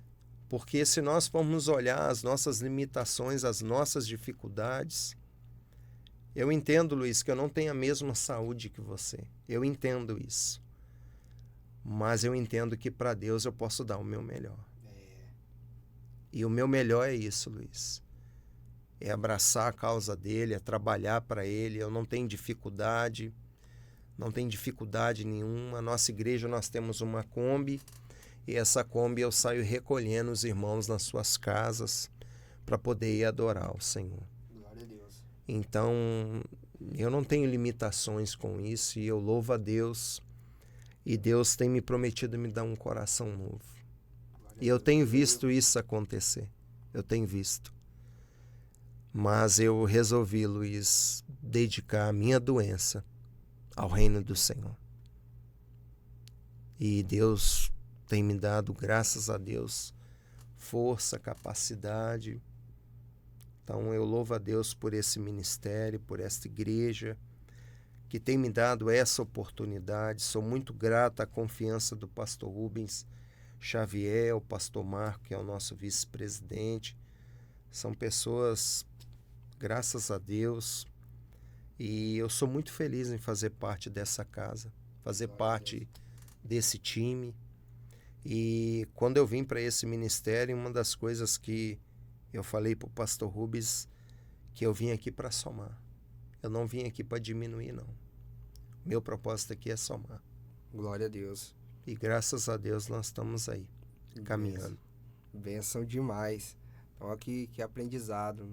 Speaker 2: Porque se nós formos olhar as nossas limitações, as nossas dificuldades, eu entendo, Luiz, que eu não tenho a mesma saúde que você. Eu entendo isso. Mas eu entendo que para Deus eu posso dar o meu melhor. E o meu melhor é isso, Luiz. É abraçar a causa dele, é trabalhar para ele. Eu não tenho dificuldade, nenhuma. Nossa igreja, nós temos uma Kombi, e essa Kombi eu saio recolhendo os irmãos nas suas casas para poder ir adorar o Senhor.
Speaker 1: Glória a Deus.
Speaker 2: Então, eu não tenho limitações com isso, e eu louvo a Deus, e Deus tem me prometido me dar um coração novo. E eu tenho visto isso acontecer, eu tenho visto. Mas eu resolvi, Luiz, dedicar a minha doença ao reino do Senhor. E Deus tem me dado, graças a Deus, força, capacidade. Então eu louvo a Deus por esse ministério, por esta igreja, que tem me dado essa oportunidade. Sou muito grato à confiança do pastor Rubens Xavier, o pastor Marco, que é o nosso vice-presidente. São pessoas, graças a Deus, e eu sou muito feliz em fazer parte dessa casa, fazer parte desse time. E quando eu vim para esse ministério, uma das coisas que eu falei para o pastor Rubens, que eu vim aqui para somar. Eu não vim aqui para diminuir, não. Meu propósito aqui é somar.
Speaker 1: Glória a Deus.
Speaker 2: E graças a Deus nós estamos aí, caminhando.
Speaker 1: Benção demais. Então aqui, que aprendizado.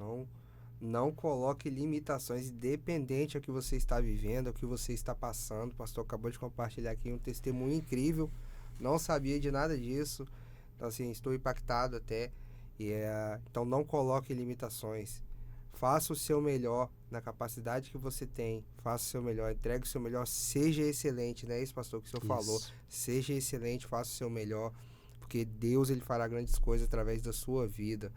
Speaker 1: Não coloque limitações, independente do que você está vivendo, do que você está passando. O pastor acabou de compartilhar aqui um testemunho incrível. Não sabia de nada disso. Então, assim, estou impactado até. Então, não coloque limitações. Faça o seu melhor na capacidade que você tem. Faça o seu melhor, entregue o seu melhor. Seja excelente, né? Isso, pastor, que o senhor falou. Seja excelente, faça o seu melhor. Porque Deus, ele fará grandes coisas através da sua vida,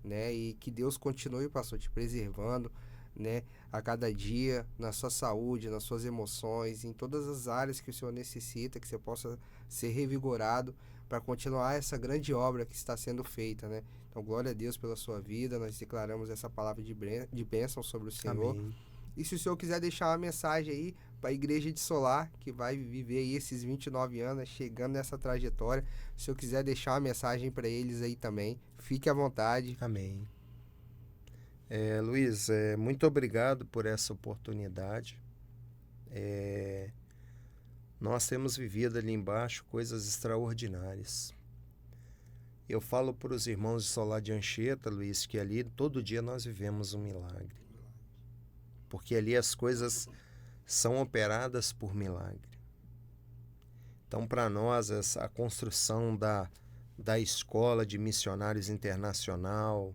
Speaker 1: né? E que Deus continue, pastor, te preservando, né? A cada dia, na sua saúde, nas suas emoções, em todas as áreas que o Senhor necessita, que você possa ser revigorado para continuar essa grande obra que está sendo feita, né? Então, glória a Deus pela sua vida. Nós declaramos essa palavra de bênção sobre o Senhor.
Speaker 2: Amém.
Speaker 1: E se o Senhor quiser deixar uma mensagem aí para a Igreja de Solar, que vai viver aí esses 29 anos, chegando nessa trajetória, se o Senhor quiser deixar uma mensagem para eles aí também, fique à vontade.
Speaker 2: Amém. Luiz, muito obrigado por essa oportunidade. Nós temos vivido ali embaixo coisas extraordinárias. Eu falo para os irmãos de Solar de Anchieta, Luiz, que ali todo dia nós vivemos um milagre. Porque ali as coisas são operadas por milagre. Então, para nós, a construção da escola de missionários internacional,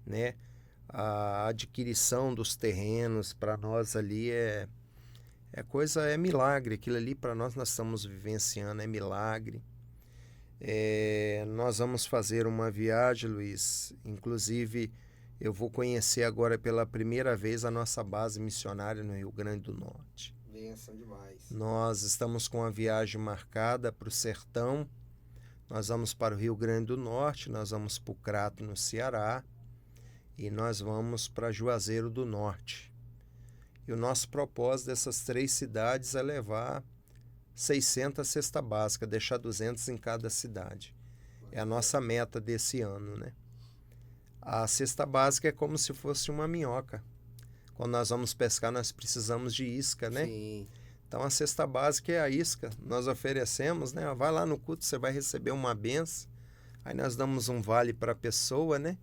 Speaker 2: né? A adquisição dos terrenos, para nós ali é milagre. Aquilo ali para nós estamos vivenciando, é milagre. Nós vamos fazer uma viagem, Luiz, inclusive eu vou conhecer agora pela primeira vez a nossa base missionária no Rio Grande do Norte.
Speaker 1: Benção demais.
Speaker 2: Nós estamos com a viagem marcada para o sertão. Nós vamos para o Rio Grande do Norte, nós vamos para o Crato, no Ceará, e nós vamos para Juazeiro do Norte. E o nosso propósito dessas 3 cidades é levar 600 cesta básica, deixar 200 em cada cidade. É a nossa meta desse ano, né? A cesta básica é como se fosse uma minhoca. Quando nós vamos pescar, nós precisamos de isca, né?
Speaker 1: Sim.
Speaker 2: Então, a cesta básica é a isca. Nós oferecemos, né? Vai lá no culto, você vai receber uma benção. Aí nós damos um vale para a pessoa, né?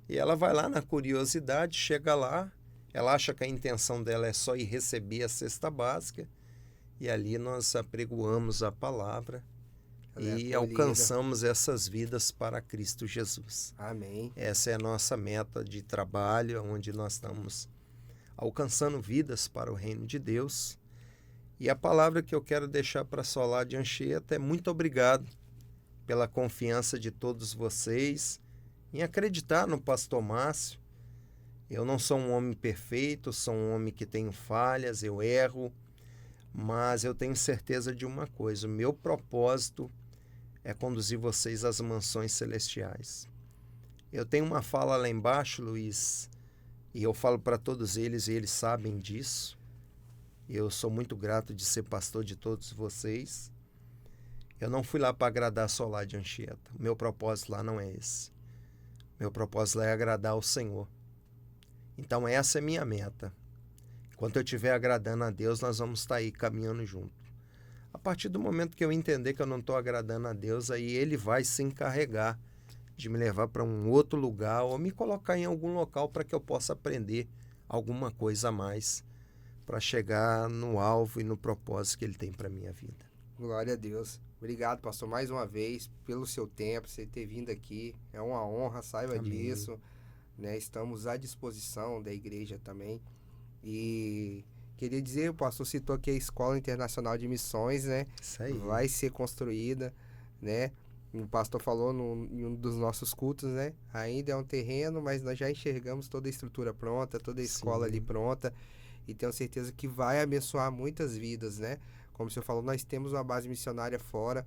Speaker 2: E ela vai lá na curiosidade, chega lá, ela acha que a intenção dela é só ir receber a cesta básica. E ali nós apregoamos a palavra e alcançamos essas vidas para Cristo Jesus.
Speaker 1: Amém.
Speaker 2: Essa é a nossa meta de trabalho, onde nós estamos alcançando vidas para o reino de Deus. E a palavra que eu quero deixar para Solar de Anchieta é muito obrigado pela confiança de todos vocês em acreditar no pastor Márcio. Eu não sou um homem perfeito, sou um homem que tenho falhas, eu erro, Mas eu tenho certeza de uma coisa: o meu propósito é conduzir vocês às mansões celestiais. Eu tenho uma fala lá embaixo, Luiz, e eu falo para todos eles, e eles sabem disso. Eu sou muito grato de ser pastor de todos vocês. Eu não fui lá para agradar só lá de Anchieta. O meu propósito lá não é esse. Meu propósito lá é agradar ao Senhor. Então essa é minha meta. Enquanto eu estiver agradando a Deus, nós vamos estar aí caminhando junto. A partir do momento que eu entender que eu não estou agradando a Deus, aí Ele vai se encarregar de me levar para um outro lugar ou me colocar em algum local para que eu possa aprender alguma coisa a mais para chegar no alvo e no propósito que Ele tem para a minha vida.
Speaker 1: Glória a Deus. Obrigado, pastor, mais uma vez, pelo seu tempo, você ter vindo aqui. É uma honra, saiba
Speaker 2: Amém.
Speaker 1: disso. Né? Estamos à disposição da igreja também. E queria dizer, o pastor citou aqui a Escola Internacional de Missões, né?
Speaker 2: Isso aí.
Speaker 1: Vai ser construída, né? O pastor falou em um dos nossos cultos, né? Ainda é um terreno, mas nós já enxergamos toda a estrutura pronta, toda a escola ali pronta. E tenho certeza que vai abençoar muitas vidas, né? Como o senhor falou, nós temos uma base missionária fora,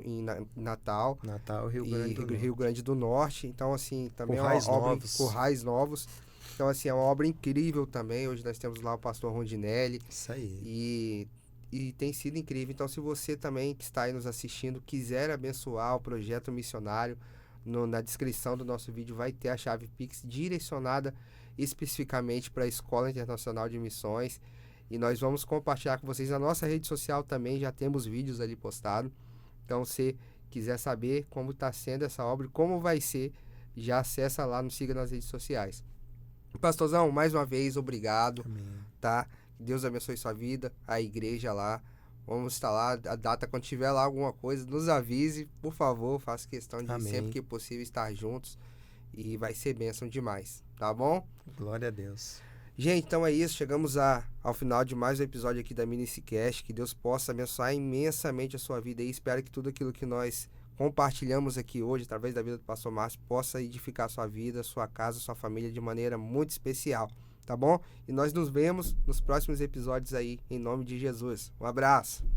Speaker 1: em Natal.
Speaker 2: Natal,
Speaker 1: Rio Grande do Norte. Então, assim, também
Speaker 2: Currais
Speaker 1: é uma obra
Speaker 2: novos.
Speaker 1: Currais novos. Então, assim, é uma obra incrível também. Hoje nós temos lá o pastor Rondinelli.
Speaker 2: Isso aí.
Speaker 1: E tem sido incrível. Então, se você também que está aí nos assistindo quiser abençoar o projeto missionário, na descrição do nosso vídeo vai ter a chave Pix direcionada especificamente para a Escola Internacional de Missões. E nós vamos compartilhar com vocês na nossa rede social também. Já temos vídeos ali postados. Então, se quiser saber como está sendo essa obra e como vai ser, já acessa lá, nos siga nas redes sociais. Pastorzão, mais uma vez, obrigado.
Speaker 2: Amém.
Speaker 1: Tá? Deus abençoe sua vida, a igreja lá. Vamos estar lá, a data, quando tiver lá alguma coisa, nos avise, por favor. Faça questão de
Speaker 2: Amém.
Speaker 1: sempre que possível estar juntos. E vai ser bênção demais, tá bom?
Speaker 2: Glória a Deus.
Speaker 1: Gente, então é isso. Chegamos ao final de mais um episódio aqui da Minicast. Que Deus possa abençoar imensamente a sua vida e espero que tudo aquilo que nós compartilhamos aqui hoje, através da vida do pastor Márcio, possa edificar a sua vida, sua casa, sua família de maneira muito especial, tá bom? E nós nos vemos nos próximos episódios aí, em nome de Jesus. Um abraço!